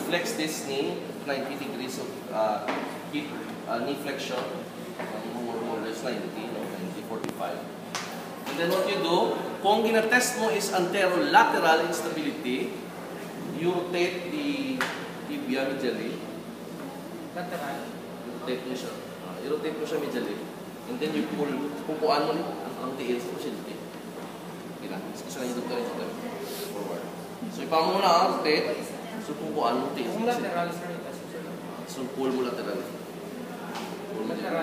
flex this knee, 90 degrees of hip knee flexion. More or less 90, no? 90-45. And then what you do, kung gina-test mo is anterolateral instability, you rotate the tibia medially. Lateral? Rotate mo siya. I-rotate mo siya medially. And then you pull, pupuan mo ang tiil sa pasyente. Okay na. Isa lang yung doktor ito. Forward. So ipang mo na, rotate. So pupuan mo tiil. Kung lateral, sir, so pull mo lateral.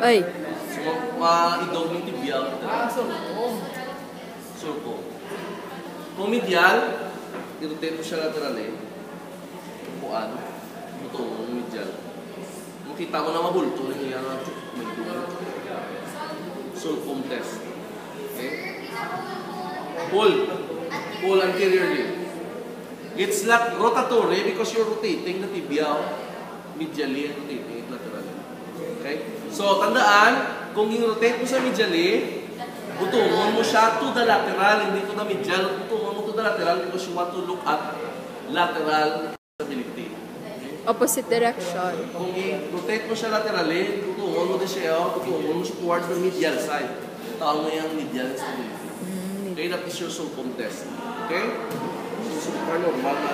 Ay. So ma-idog yung tibia. surko. Surko. Kung medial, i-rotate mo siya lateral eh. Pupuan. Butong mo medial. Makita mo na mabulto na niya na may dugo. Sulcum test. Okay? Pull anteriorly. It's like rotatory because you're rotating the tibia medially and rotating it laterally. Okay? So, tandaan, kung i-rotate mo sa medially, butungon mo siya to the lateral, hindi to the medial. Butungon mo to the lateral because you want to look at lateral stability. Opposite direction. Kung i-rotate mo siya laterally, tutungon mo din siya, tutungon mo siya towards the medial side. Tawag mo yung medial stability. Okay, that is your sulcum test. Okay? So, super normal na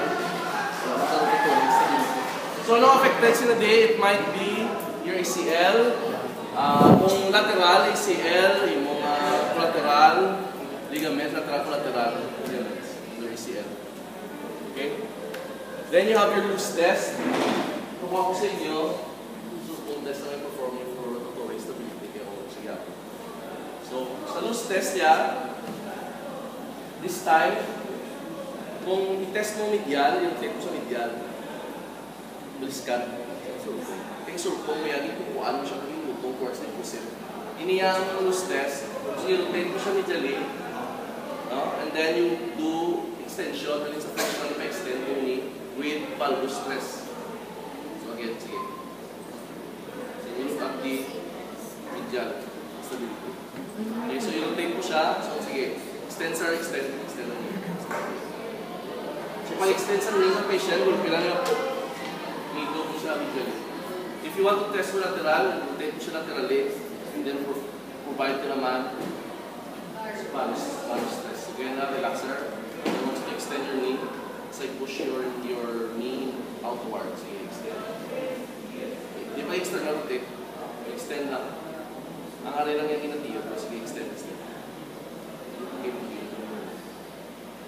stability. So, ano affected sila day? It might be your ACL. Kung lateral, ACL, yung mga collateral, ligament, lateral collateral, ligaments, your ACL. Okay? Then you have your loose test. Kung ako sa inyo, sulcum test na may performing for rotatory stability. Kaya ako sige ako. So, sa loose test yan, this time, kung i-test mo medial, yung test mo sa medial, baliskan, sulcum. Kaya sulcum mo yan, ipupuan mo siya kung yung lutong towards the pusit. Iniyang loose test, so i-rotate mo siya medially, and then you do extension, when it's a functional extend yung knee, with valgus stress. So again, sige. So you look at the medial stability. Okay, so you rotate mo siya. So sige, extend sir, extend ang knee. So pag extend sa knee ng patient, gulpila na nito mo siya medially. If you want to test mo lateral, rotate mo siya laterally, and then provide ko naman valgus stress. Again, relaxer. You want to extend your knee. It's like push your knee outwards. Sige, extend. Di pa extend na rotate. Extend lang. Ang hari lang yung inatiyo. Sige, extend. Okay.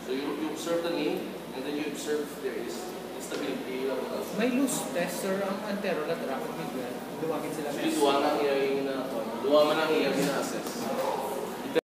So you observe the knee, and then you observe there is instability. May loose test, sir, ang anterolateral. Duwagin sila. Duwa man ang iyang